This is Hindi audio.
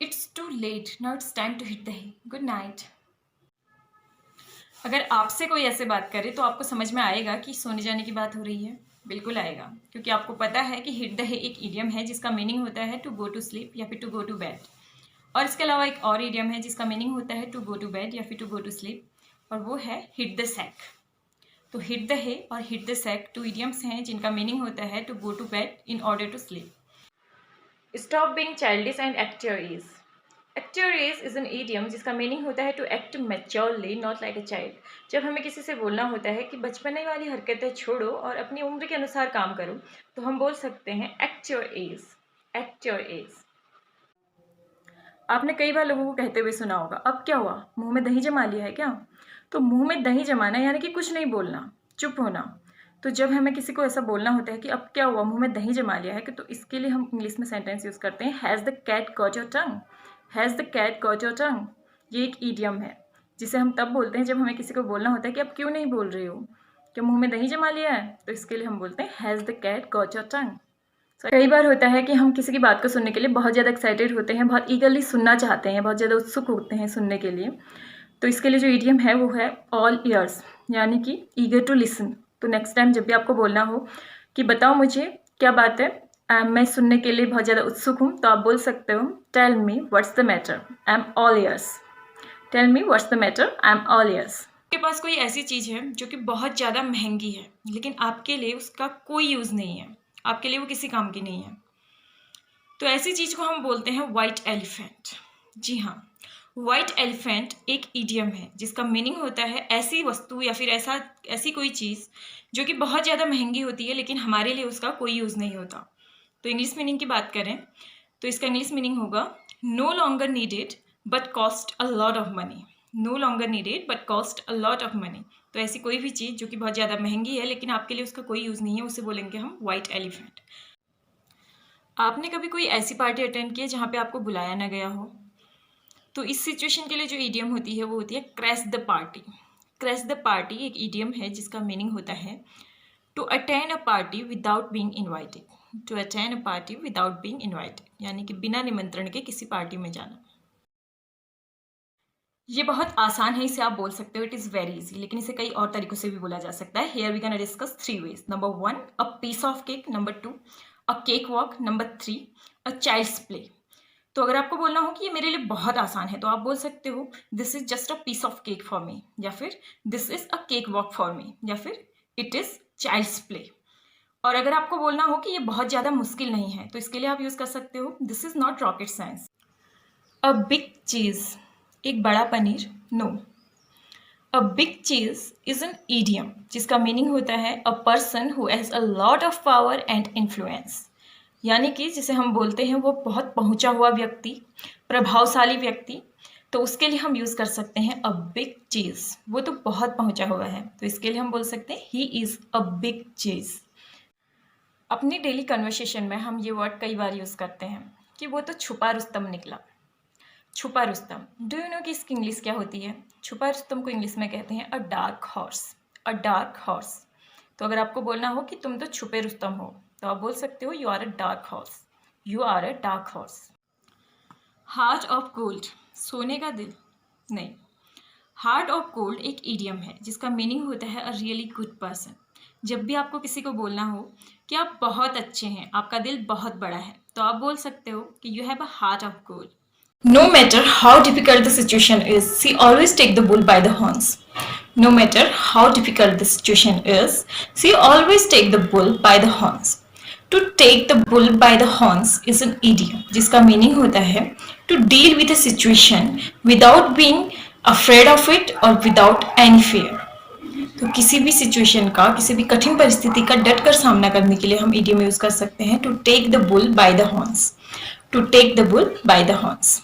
It's too late. Now it's time to hit the hay. Good night. अगर आपसे कोई ऐसे बात करे तो आपको समझ में आएगा कि सोने जाने की बात हो रही है। बिल्कुल आएगा, क्योंकि आपको पता है कि हिट द हे एक इडियम है जिसका मीनिंग होता है टू गो टू स्लीप या फिर टू गो टू बेड। और इसके अलावा एक और इडियम है जिसका मीनिंग होता है टू गो टू बेड या फिर टू गो टू स्लीप, और वो है हिट द सैक। तो हिट द हे और हिट द सैक 2 इडियम्स हैं जिनका मीनिंग होता है to go to bed in order to sleep. Stop being childish and act your age. Act your age is an idiom जिसका मीनिंग होता है to act maturely not like a child. जब हमें किसी से बोलना होता है कि बचपने वाली हरकतें छोड़ो और अपनी उम्र के अनुसार काम करो, तो हम बोल सकते हैं act your age. Act your as. आपने कई बार लोगों को कहते हुए सुना होगा, अब क्या हुआ, मुंह में दही जमा लिया है क्या? तो मुंह में दही जमाना यानी कि कुछ नहीं बोलना, चुप होना। तो जब हमें किसी को ऐसा बोलना होता है कि अब क्या हुआ, मुंह में दही जमा लिया है, तो इसके लिए हम इंग्लिश में सेंटेंस यूज़ करते हैं has the cat got your tongue. Has the cat got your tongue, ये एक ईडियम है जिसे हम तब बोलते हैं जब हमें किसी को बोलना होता है कि अब क्यों नहीं बोल रही हो, क्या मुंह में दही जमा लिया है? तो इसके लिए हम बोलते हैं has the cat got your tongue. कई बार होता है कि हम किसी की बात को सुनने के लिए बहुत ज़्यादा एक्साइटेड होते हैं, बहुत ईगरली सुनना चाहते हैं, बहुत ज़्यादा उत्सुक होते हैं सुनने के लिए। तो इसके लिए जो ईडियम है वो है ऑल ईयर्स, यानी कि ईगर टू लिसन। तो नेक्स्ट टाइम जब भी आपको बोलना हो कि बताओ मुझे क्या बात है, मैं सुनने के लिए बहुत ज़्यादा उत्सुक हूँ, तो आप बोल सकते हो tell me what's the matter, I am all ears. Tell me what's the matter, I am all ears. आपके पास कोई ऐसी चीज़ है जो कि बहुत ज़्यादा महंगी है, लेकिन आपके लिए उसका कोई यूज़ नहीं है, आपके लिए वो किसी काम की नहीं है, तो ऐसी चीज़ को हम बोलते हैं वाइट एलिफेंट। जी हाँ, वाइट एलिफेंट एक इडियम है जिसका मीनिंग होता है ऐसी वस्तु या फिर ऐसी कोई चीज़ जो कि बहुत ज़्यादा महंगी होती है लेकिन हमारे लिए उसका कोई यूज़ नहीं होता। तो इंग्लिश मीनिंग की बात करें तो इसका इंग्लिश मीनिंग होगा no longer needed but cost a lot of money. No longer needed but cost a lot of money. तो ऐसी कोई भी चीज़ जो कि बहुत ज़्यादा महंगी है लेकिन आपके लिए उसका कोई यूज़ नहीं है, उसे बोलेंगे हम वाइट एलिफेंट। आपने कभी कोई ऐसी पार्टी अटेंड की है जहाँ पे आपको बुलाया ना गया हो? तो इस सिचुएशन के लिए जो ईडियम होती है वो होती है crash the party. Crash the party एक ईडियम है जिसका मीनिंग होता है to attend a party without being invited. To attend a party without being invited, यानी कि बिना निमंत्रण के किसी पार्टी में जाना। ये बहुत आसान है, इसे आप बोल सकते हो इट इज़ वेरी इजी, लेकिन इसे कई और तरीकों से भी बोला जा सकता है। Here we can discuss 3 ways. Number 1 a piece of cake, number 2 a cakewalk, number 3 a child's play. तो अगर आपको बोलना हो कि ये मेरे लिए बहुत आसान है तो आप बोल सकते हो this is just a piece of cake for me, या फिर this is a cakewalk for me, या फिर इट इज चाइल्ड्स प्ले। और अगर आपको बोलना हो कि ये बहुत ज़्यादा मुश्किल नहीं है तो इसके लिए आप यूज़ कर सकते हो this is not rocket science. A big cheese, एक बड़ा पनीर, no. A big cheese is an idiom जिसका मीनिंग होता है a person who has a lot of power and influence, यानी कि जिसे हम बोलते हैं वो बहुत पहुंचा हुआ व्यक्ति, प्रभावशाली व्यक्ति। तो उसके लिए हम यूज़ कर सकते हैं अ बिग चीज़, वो तो बहुत पहुंचा हुआ है, तो इसके लिए हम बोल सकते हैं ही इज़ अ बिग चीज़। अपनी डेली कन्वर्सेशन में हम ये वर्ड कई बार यूज़ करते हैं कि वो तो छुपा रुस्तम निकला। छुपा रुस्तम, डू यू नो कि इसकी इंग्लिश क्या होती है? छुपा रुस्तम को इंग्लिश में कहते हैं अ डार्क हॉर्स। अ डार्क हॉर्स। तो अगर आपको बोलना हो कि तुम तो छुपे रुस्तम हो तो आप बोल सकते हो you are a dark horse. You are a dark horse. Heart of gold, सोने का दिल, नहीं। हार्ट ऑफ गोल्ड एक ईडियम है जिसका मीनिंग होता है अ रियली गुड पर्सन। जब भी आपको किसी को बोलना हो कि आप बहुत अच्छे हैं, आपका दिल बहुत बड़ा है, तो आप बोल सकते हो कि you have a heart of gold. No matter how difficult the situation is, she always take the bull by the horns. No matter how difficult the situation is, she always take the bull by the horns. To take the bull by the horns is an idiom जिसका meaning होता है to deal with a situation without being afraid of it or without any fear. तो किसी भी सिचुएशन का, किसी भी कठिन परिस्थिति का डट कर सामना करने के लिए हम इडियम यूज कर सकते हैं to take the bull by the horns. To take the bull by the horns.